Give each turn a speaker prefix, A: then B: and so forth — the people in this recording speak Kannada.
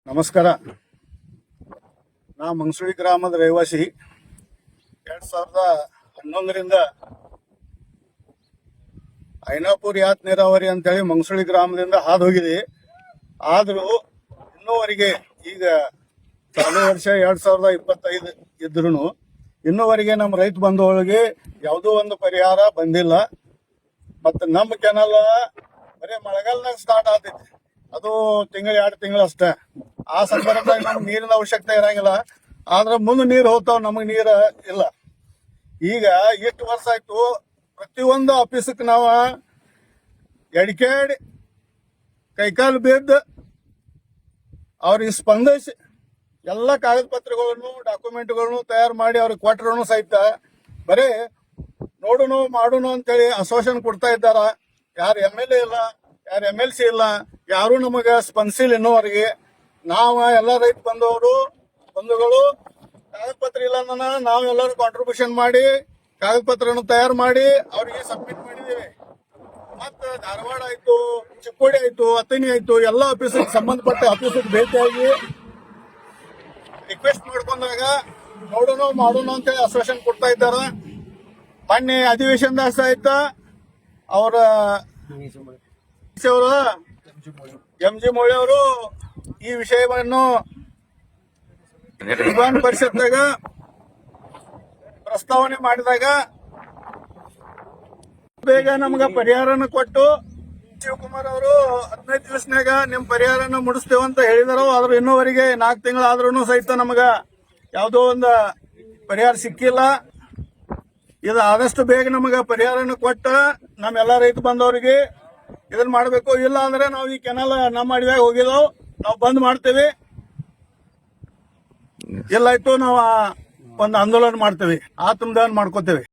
A: ನಮಸ್ಕಾರ. ನಾ ಮಂಗಸುಳಿ ಗ್ರಾಮದ ರಹಿವಾಸಿ. 2011ರಿಂದ ಐನಾಪುರ್ ಯಾತ್ ನೀರಾವರಿ ಅಂತೇಳಿ ಮಂಗಸುಳಿ ಗ್ರಾಮದಿಂದ ಹಾದು ಹೋಗಿದೆ. ಆದರೂ ಇನ್ನೂವರೆಗೆ ಈಗ ಚಾಲೂ ವರ್ಷ 2025 ಇದ್ರೂ ಇನ್ನೂವರೆಗೆ ನಮ್ಮ ರೈತ ಬಂಧುಗಳಿಗೆ ಯಾವುದೋ ಒಂದು ಪರಿಹಾರ ಬಂದಿಲ್ಲ. ಮತ್ತು ನಮ್ಮ ಕೆನಲ್ ಬರೀ ಮಳೆಗಾಲನಾಗ ಸ್ಟಾರ್ಟ್ ಆಗ್ತೈತಿ, ಅದು ತಿಂಗಳು 2 ತಿಂಗಳು ಅಷ್ಟೇ. ಆ ಸಂದರ್ಭದಾಗ ನಮ್ಗೆ ನೀರಿನ ಅವಶ್ಯಕತೆ ಇರಂಗಿಲ್ಲ. ಆದ್ರೆ ಮುಂದೆ ನೀರು ಹೋಗ್ತಾವ, ನಮಗೆ ನೀರು ಇಲ್ಲ. ಈಗ ಎಷ್ಟು ವರ್ಷ ಆಯ್ತು, ಪ್ರತಿಯೊಂದು ಆಫೀಸಕ್ಕೆ ನಾವು ಎಡ್ಕಾಡಿ ಕೈಕಾಲು ಬಿದ್ದು ಅವ್ರಿಗೆ ಸ್ಪಂದಿಸಿ ಎಲ್ಲ ಕಾಗದ ಪತ್ರಗಳನ್ನು ಡಾಕ್ಯುಮೆಂಟ್ಗಳನ್ನು ತಯಾರು ಮಾಡಿ ಅವ್ರಿಗೆ ಕೊಟ್ಟರು ಸಹಿತ ಬರೀ ನೋಡುನು ಮಾಡುನು ಅಂತೇಳಿ ಅಸೋಷನ್ ಕೊಡ್ತಾ ಇದ್ದಾರ. ಯಾರು MLA ಇಲ್ಲ, ಯಾರು MLC ಇಲ್ಲ, ಯಾರು ನಮಗೆ ಸ್ಪಂದಿಸಿಲ್ಲ ಇನ್ನೂವರೆಗೆ. ನಾವು ಎಲ್ಲ ರೈತ ಬಂಧುಗಳು ಕಾಗದ ಪತ್ರ ಇಲ್ಲ ನಾವು ಎಲ್ಲರೂ ಕಾಂಟ್ರಿಬ್ಯೂಷನ್ ಮಾಡಿ ಕಾಗದ ಪತ್ರವನ್ನು ತಯಾರು ಮಾಡಿ ಅವ್ರಿಗೆ ಸಬ್ಮಿಟ್ ಮಾಡಿದ್ದೀವಿ. ಮತ್ತು ಧಾರವಾಡ ಆಯ್ತು, ಚಿಕ್ಕೋಡಿ ಆಯ್ತು, ಅತ್ತನಿ ಆಯ್ತು, ಎಲ್ಲ ಆಫೀಸಿಗೆ ಸಂಬಂಧಪಟ್ಟ ಆಫೀಸಿಗೆ ಭೇಟಿಯಾಗಿ ರಿಕ್ವೆಸ್ಟ್ ಮಾಡ್ಕೊಂಡಾಗ ನೋಡೋಣ ಮಾಡೋಣ ಅಂತೇಳಿ ಅಸೋಷನ್ ಕೊಡ್ತಾ ಇದ್ದಾರೆ. ಮೊನ್ನೆ ಅಧಿವೇಶನದಾಗ ಸಹಿತ ಅವರ MG ಮೋಳಿ ಅವರು ಈ ವಿಷಯವನ್ನು ವಿಧಾನ ಪರಿಷತ್ನಾಗ ಪ್ರಸ್ತಾವನೆ ಮಾಡಿದಾಗ ಬೇಗ ನಮ್ಗ ಪರಿಹಾರನ ಕೊಟ್ಟು ಶಿವಕುಮಾರ್ ಅವರು 15 ದಿವಸನಾಗ ನಿಮ್ ಪರಿಹಾರನ ಮುಡಿಸ್ತೇವಂತ ಹೇಳಿದಾರೋ. ಆದ್ರೂ ಇನ್ನೂವರೆಗೆ 4 ತಿಂಗಳಾದ್ರೂ ಸಹಿತ ನಮಗ ಯಾವುದೋ ಒಂದು ಪರಿಹಾರ ಸಿಕ್ಕಿಲ್ಲ. ಇದು ಆದಷ್ಟು ಬೇಗ ನಮಗ ಪರಿಹಾರನ ಕೊಟ್ಟ ನಮ್ಮೆಲ್ಲ ರೈತ ಬಂದವರಿಗೆ ಇದನ್ನ ಮಾಡಬೇಕು. ಇಲ್ಲ ಅಂದ್ರೆ ನಾವು ಈ ಕೆನಲ್ ನಮ್ಮ ಅಡಿಯಾಗ ಹೋಗಿದಾವ್, ನಾವು ಬಂದ್ ಮಾಡ್ತೇವೆ. ಎಲ್ಲಾಯ್ತು ನಾವು ಒಂದು ಆಂದೋಲನ ಮಾಡ್ತೇವೆ, ಆತ್ಮದಾನ ಮಾಡ್ಕೋತೇವೆ.